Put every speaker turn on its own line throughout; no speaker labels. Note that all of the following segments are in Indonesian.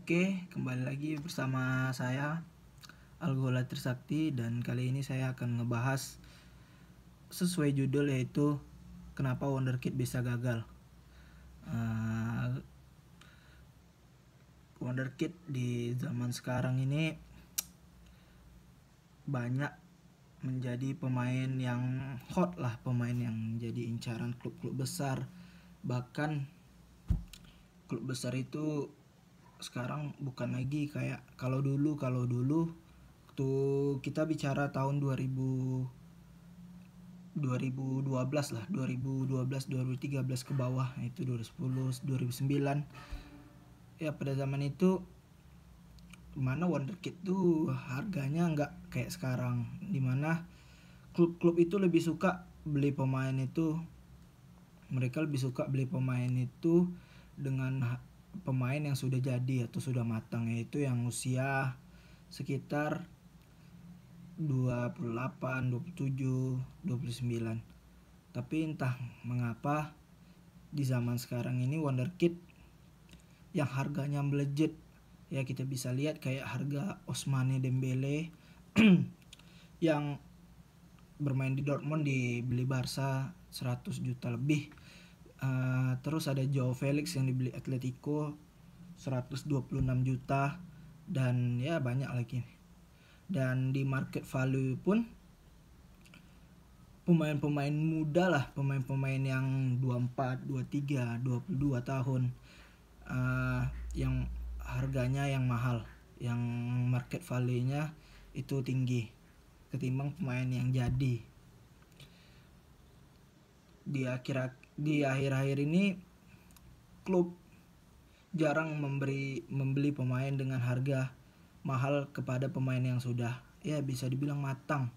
Oke, kembali lagi bersama saya Algola Trisakti, dan kali ini saya akan ngebahas sesuai judul, yaitu kenapa Wonderkid bisa gagal. Wonderkid di zaman sekarang ini banyak menjadi pemain yang hot lah, pemain yang jadi incaran klub-klub besar. Bahkan klub besar itu sekarang bukan lagi kayak kalau dulu tuh kita bicara tahun 2012 lah, 2012 2013 ke bawah, itu 2010 2009 ya. Pada zaman itu mana Wonderkid tuh harganya nggak kayak sekarang, dimana klub-klub itu lebih suka beli pemain itu mereka lebih suka beli pemain itu dengan pemain yang sudah jadi atau sudah matang, yaitu yang usia sekitar 28, 27, 29. Tapi entah mengapa di zaman sekarang ini Wonderkid yang harganya melejit, ya kita bisa lihat kayak harga Ousmane Dembele yang bermain di Dortmund dibeli Barca 100 juta lebih. Terus ada Joao Felix yang dibeli Atletico 126 juta, dan ya banyak lagi. Dan di market value pun pemain-pemain muda lah, pemain-pemain yang 24, 23, 22 tahun, yang harganya yang mahal, yang market value-nya itu tinggi ketimbang pemain yang jadi. Di akhir-akhir ini klub jarang membeli pemain dengan harga mahal kepada pemain yang sudah ya bisa dibilang matang.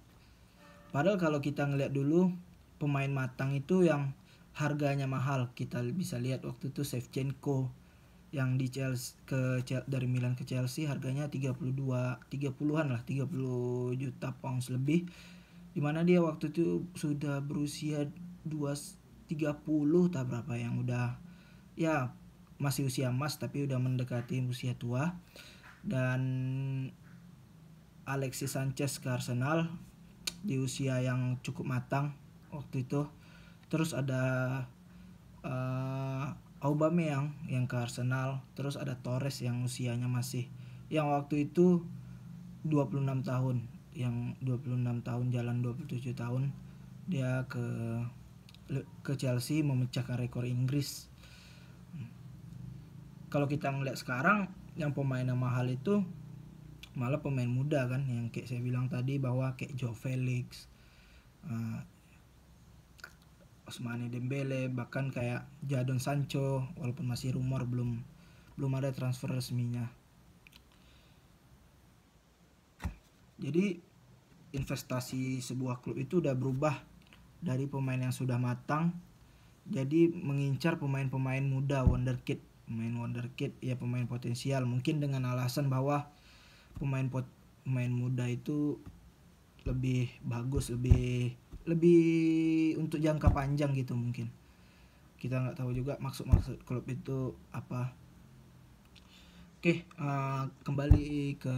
Padahal kalau kita ngeliat dulu pemain matang itu yang harganya mahal, kita bisa lihat waktu itu Shevchenko yang di Chelsea dari Milan ke Chelsea harganya 30-an lah, 30 juta pounds lebih, dimana dia waktu itu sudah berusia 30 tak berapa, yang udah ya masih usia emas tapi udah mendekati usia tua. Dan Alexis Sanchez ke Arsenal di usia yang cukup matang waktu itu. Terus ada Aubameyang yang ke Arsenal. Terus ada Torres yang usianya masih, yang waktu itu 26 tahun, yang 26 tahun jalan 27 tahun, dia ke Chelsea memecahkan rekor Inggris. Kalau kita ngeliat sekarang yang pemain yang mahal itu malah pemain muda kan, yang kayak saya bilang tadi bahwa kayak Joao Felix, Ousmane Dembele, bahkan kayak Jadon Sancho, walaupun masih rumor, belum ada transfer resminya. Jadi investasi sebuah klub itu udah berubah dari pemain yang sudah matang jadi mengincar pemain-pemain muda, wonderkid ya, pemain potensial, mungkin dengan alasan bahwa pemain muda itu lebih bagus, lebih untuk jangka panjang gitu. Mungkin kita nggak tahu juga maksud klub itu apa. Oke, kembali ke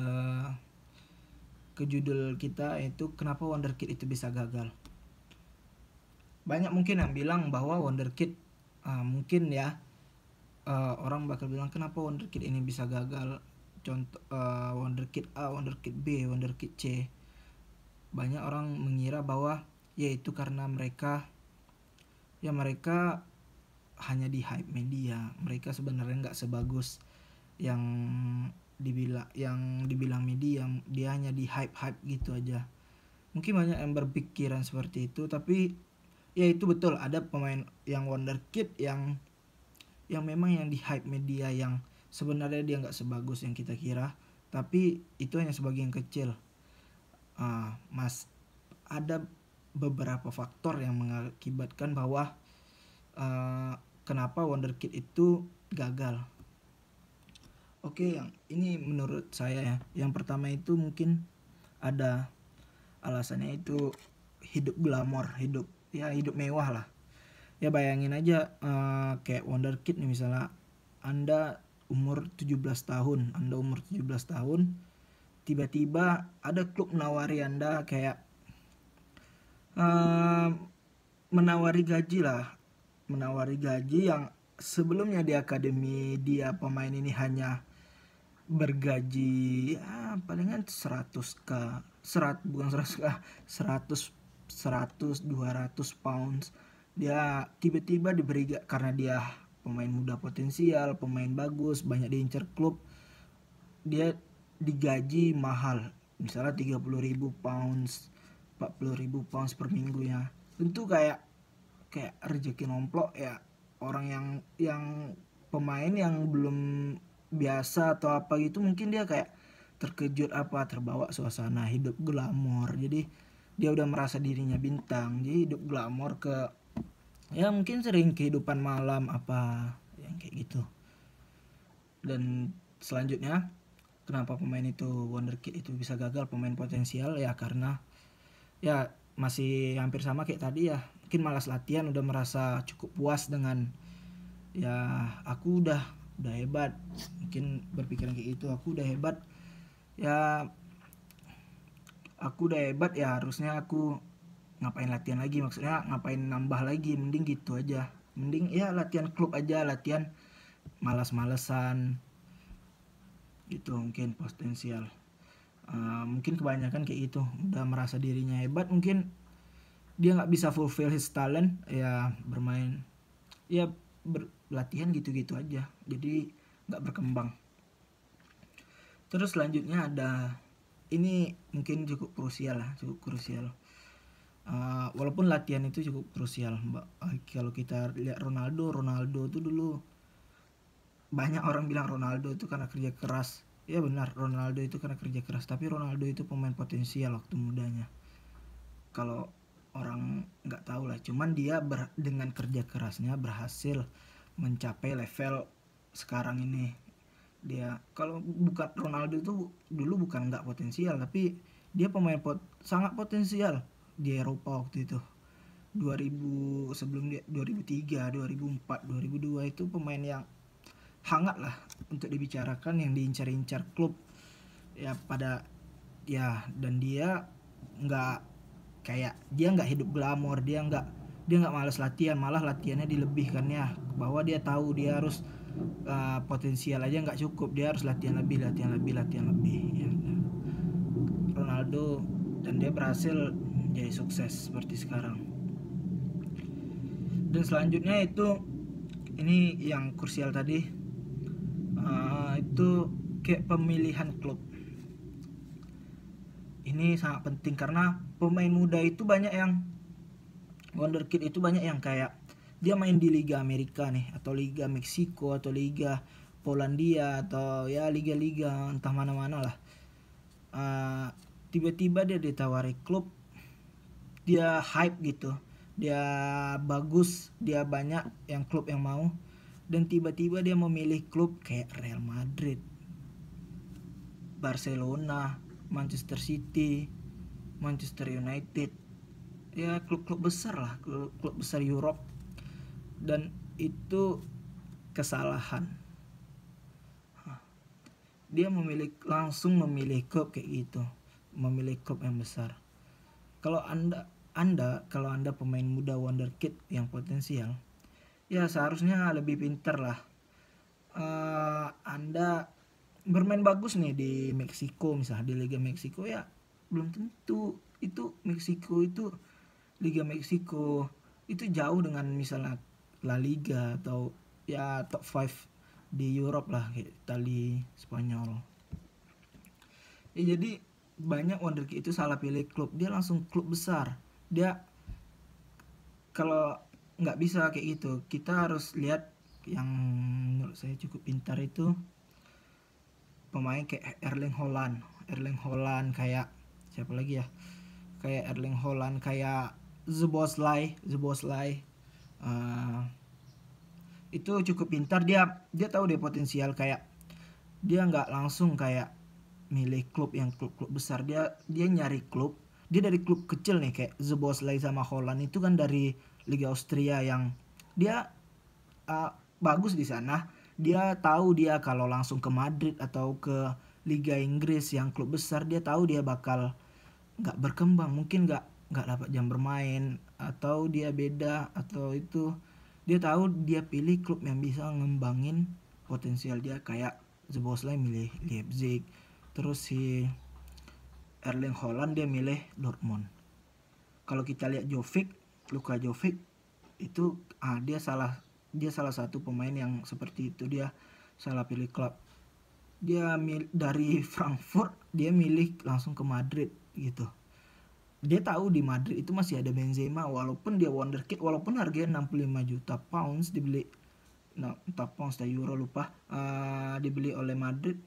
judul kita, yaitu kenapa Wonderkid itu bisa gagal. Banyak mungkin yang bilang bahwa Wonderkid mungkin ya, orang bakal bilang kenapa Wonderkid ini bisa gagal. Contoh Wonderkid A, Wonderkid B, Wonderkid C. Banyak orang mengira bahwa yaitu karena mereka hanya di hype media. Mereka sebenarnya nggak sebagus yang dibilang media. Dia hanya di hype gitu aja. Mungkin banyak yang berpikiran seperti itu, tapi ya itu betul, ada pemain yang wonderkid yang memang yang di hype media, yang sebenarnya dia nggak sebagus yang kita kira, tapi itu hanya sebagian kecil. Ada beberapa faktor yang mengakibatkan bahwa kenapa wonderkid itu gagal. Oke, yang ini menurut saya ya, yang pertama itu mungkin ada alasannya itu hidup glamor, hidup mewah lah. Ya bayangin aja kayak wonderkid nih, misalnya Anda umur 17 tahun, Anda umur 17 tahun, tiba-tiba ada klub menawari Anda kayak eh, menawari gaji yang sebelumnya di akademi dia pemain ini hanya bergaji ya palingan 100k, bukan 100k, 100 200 pounds. Dia tiba-tiba diberi, karena dia pemain muda potensial, pemain bagus, banyak diincar klub, dia digaji mahal, misalnya 30.000 pounds, 40.000 pounds per minggu ya. Tentu kayak rezeki nomplok ya, orang yang pemain yang belum biasa atau apa gitu, mungkin dia kayak terkejut apa, terbawa suasana hidup glamor, jadi dia udah merasa dirinya bintang, jadi hidup glamor ke ya mungkin sering kehidupan malam apa yang kayak gitu. Dan selanjutnya, kenapa pemain itu wonderkid itu bisa gagal, pemain potensial ya, karena ya masih hampir sama kayak tadi ya, mungkin malas latihan, udah merasa cukup puas dengan ya aku udah hebat, mungkin berpikiran kayak gitu, aku udah hebat ya, harusnya aku ngapain latihan lagi, maksudnya ngapain nambah lagi, mending gitu aja, mending ya latihan klub aja, latihan malas-malesan gitu. Mungkin potensial mungkin kebanyakan kayak gitu, udah merasa dirinya hebat, mungkin dia nggak bisa fulfill his talent ya, bermain ya latihan gitu-gitu aja, jadi nggak berkembang. Terus selanjutnya ada, ini mungkin cukup krusial. Walaupun latihan itu cukup krusial, kalau kita lihat Ronaldo tuh dulu banyak orang bilang Ronaldo itu karena kerja keras. Ya benar, Ronaldo itu karena kerja keras, tapi Ronaldo itu pemain potensial waktu mudanya. Kalau orang nggak tahu lah, cuman dia dengan kerja kerasnya berhasil mencapai level sekarang ini. Dia, kalau bukan Ronaldo itu dulu bukan nggak potensial, tapi dia pemain sangat potensial di Eropa waktu itu. 2000, sebelum dia 2003, 2004, 2002 itu pemain yang hangat lah untuk dibicarakan, yang diincar-incar klub ya pada ya, dan dia nggak hidup glamor, dia nggak malas latihan, malah latihannya dilebihkan ya, bahwa dia tahu dia harus potensial aja nggak cukup, dia harus latihan lebih ya. Ronaldo, dan dia berhasil jadi sukses seperti sekarang. Dan selanjutnya itu, ini yang krusial tadi, itu kayak pemilihan klub. Ini sangat penting karena pemain muda itu banyak yang wonderkid itu banyak yang kayak dia main di Liga Amerika nih, atau Liga Meksiko, atau Liga Polandia, atau ya liga-liga entah mana-mana lah. Tiba-tiba dia ditawari klub, dia hype gitu, dia bagus, dia banyak yang klub yang mau, dan tiba-tiba dia memilih klub kayak Real Madrid, Barcelona, Manchester City, Manchester United, ya klub-klub besar lah, klub besar Europe. Dan itu kesalahan. Dia langsung memilih klub kayak gitu, memilih klub yang besar. Kalau anda pemain muda wonderkid yang potensial, ya seharusnya lebih pintar lah. Anda bermain bagus nih di Meksiko, misalnya di Liga Meksiko, ya belum tentu itu Meksiko itu, Liga Meksiko itu jauh dengan misalnya La Liga atau ya top 5 di Europe lah, kayak Italia, Spanyol. Ya, jadi banyak wonderkid itu salah pilih klub, dia langsung klub besar. Dia kalau nggak bisa kayak gitu, kita harus lihat yang menurut saya cukup pintar itu pemain kayak Erling Haaland, kayak siapa lagi ya, kayak Erling Haaland, kayak Szoboszlai, itu cukup pintar. Dia tahu dia potensial, kayak dia nggak langsung kayak milih klub yang klub besar, dia nyari klub, dia dari klub kecil nih, kayak Szoboszlai sama Haaland itu kan dari Liga Austria yang dia bagus di sana, Dia tahu dia kalau langsung ke Madrid atau ke Liga Inggris yang klub besar, dia tahu dia bakal nggak berkembang, mungkin nggak dapat jam bermain, atau dia beda atau itu. Dia tahu dia pilih klub yang bisa ngembangin potensial dia, kayak Szoboszlai milih Leipzig, terus si Erling Haaland dia milih Dortmund. Kalau kita lihat Luka Jovic itu dia salah satu pemain yang seperti itu. Dia salah pilih klub, dari Frankfurt dia milih langsung ke Madrid gitu. Dia tahu di Madrid itu masih ada Benzema, walaupun dia wonderkid, walaupun harganya 65 juta pounds dibeli, entah pounds atau euro lupa, dibeli oleh Madrid,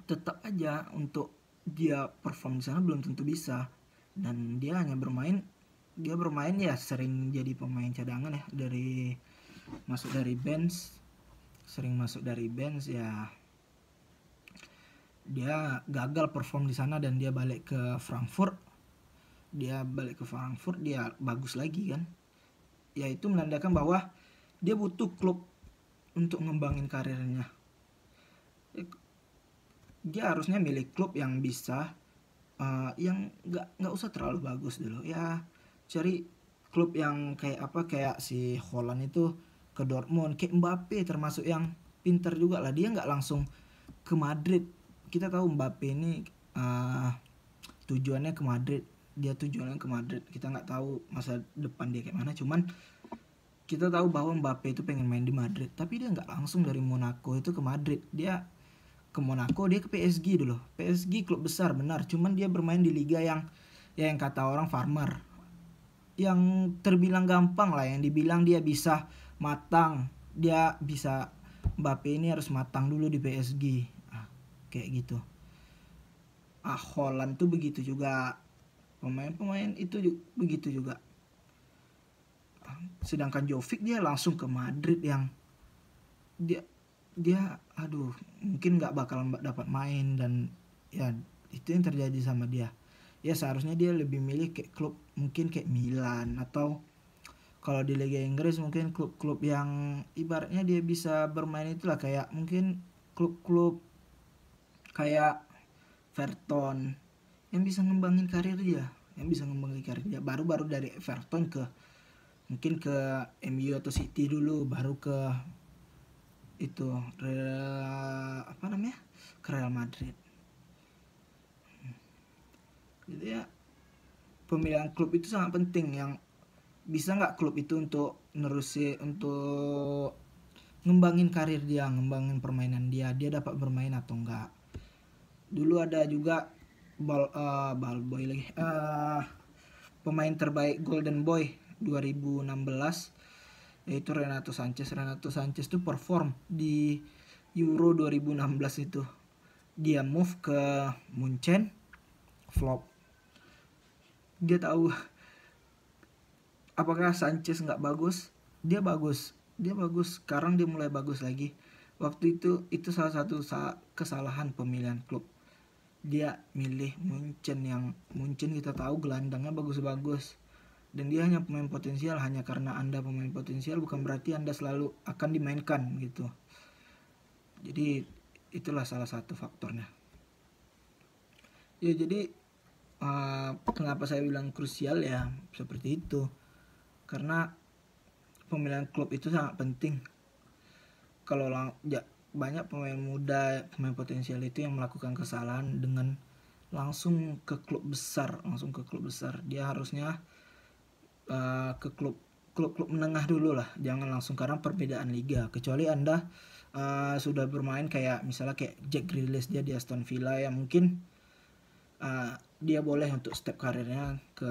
tetap aja untuk dia perform di sana belum tentu bisa. Dan dia bermain ya sering jadi pemain cadangan ya, sering masuk dari bench ya. Dia gagal perform di sana dan dia balik ke Frankfurt. Dia bagus lagi kan. Ya itu menandakan bahwa dia butuh klub untuk ngembangin karirnya. Dia harusnya milih klub yang bisa yang nggak usah terlalu bagus dulu ya. Cari klub yang kayak si Holland itu ke Dortmund, kayak Mbappe termasuk yang pinter juga lah. Dia nggak langsung ke Madrid. Kita tahu Mbappe ini tujuannya ke Madrid. Kita nggak tahu masa depan dia kayak mana, cuman kita tahu bahwa Mbappe itu pengen main di Madrid. Tapi dia nggak langsung dari Monaco itu ke Madrid. Dia ke Monaco, dia ke PSG dulu. PSG klub besar benar, cuman dia bermain di liga yang kata orang farmer, yang terbilang gampang lah, yang dibilang dia bisa matang. Mbappe ini harus matang dulu di PSG, kayak gitu. Holland tuh begitu juga, pemain itu begitu juga. Sedangkan Jovic dia langsung ke Madrid yang dia mungkin nggak bakal dapat main, dan ya itu yang terjadi sama dia. Ya seharusnya dia lebih milih kayak klub mungkin kayak Milan, atau kalau di Liga Inggris mungkin klub-klub yang ibaratnya dia bisa bermain itulah, kayak mungkin klub-klub kayak Everton yang bisa ngembangin karir dia, baru dari Everton mungkin ke MU atau City dulu, baru ke itu ke Real Madrid. Jadi ya pemilihan klub itu sangat penting. Yang bisa nggak klub itu untuk ngembangin karir dia, ngembangin permainan dia dapat bermain atau enggak. Dulu ada juga Balboy lagi, pemain terbaik Golden Boy 2016, yaitu Renato Sanchez tuh perform di Euro 2016 itu. Dia move ke Munchen, flop. Dia tahu apakah Sanchez nggak bagus, dia bagus. Sekarang dia mulai bagus lagi. Waktu itu salah satu kesalahan pemilihan klub. Dia milih Munchen, yang Munchen kita tahu gelandangnya bagus-bagus, dan dia hanya pemain potensial. Hanya karena Anda pemain potensial bukan berarti Anda selalu akan dimainkan gitu. Jadi itulah salah satu faktornya. Ya jadi kenapa saya bilang krusial ya seperti itu, karena pemilihan klub itu sangat penting. Kalau banyak pemain muda, pemain potensial itu yang melakukan kesalahan dengan langsung ke klub besar. Dia harusnya ke klub menengah dulu lah, jangan langsung, karena perbedaan liga. Kecuali Anda sudah bermain kayak misalnya kayak Jack Grealish, dia di Aston Villa, ya mungkin dia boleh untuk step karirnya ke,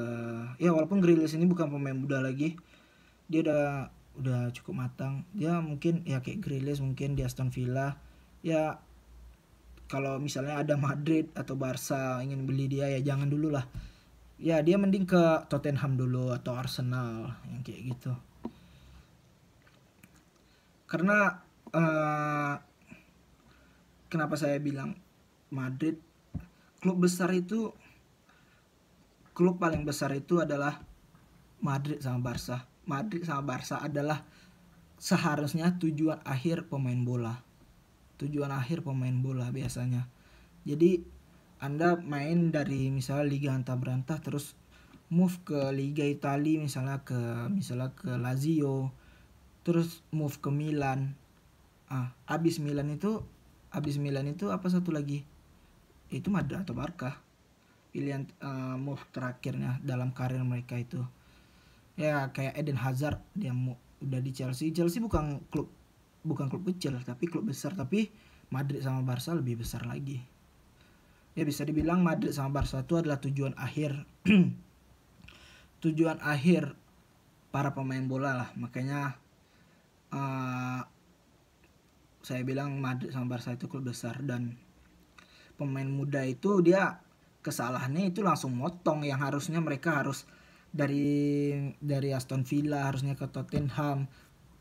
ya walaupun Grealish ini bukan pemain muda lagi, dia udah cukup matang. Dia mungkin ya kayak Grealish mungkin di Aston Villa. Ya kalau misalnya ada Madrid atau Barca ingin beli dia, ya jangan dulu lah. Ya dia mending ke Tottenham dulu atau Arsenal yang kayak gitu. Karena kenapa saya bilang Madrid, klub paling besar itu adalah Madrid sama Barca. Madrid sama Barca adalah seharusnya tujuan akhir pemain bola. Tujuan akhir pemain bola biasanya. Jadi Anda main dari misalnya Liga Antah Berantah terus move ke Liga Italia misalnya ke Lazio, terus move ke Milan. Abis Milan itu apa satu lagi? Itu Madrid atau Barca. Pilihan move terakhirnya dalam karir mereka itu. Ya kayak Eden Hazard, dia udah di Chelsea. Chelsea bukan klub kecil tapi klub besar, tapi Madrid sama Barca lebih besar lagi. Ya bisa dibilang Madrid sama Barca itu adalah tujuan akhir tujuan akhir para pemain bola lah. Makanya saya bilang Madrid sama Barca itu klub besar, dan pemain muda itu dia kesalahannya itu langsung motong yang harusnya mereka harus dari Aston Villa harusnya ke Tottenham,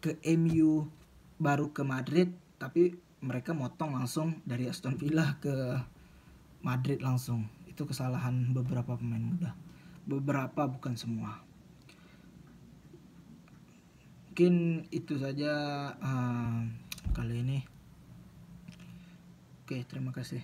ke MU, baru ke Madrid, tapi mereka motong langsung dari Aston Villa ke Madrid langsung. Itu kesalahan beberapa pemain muda. Beberapa, bukan semua. Mungkin itu saja kali ini. Oke, terima kasih.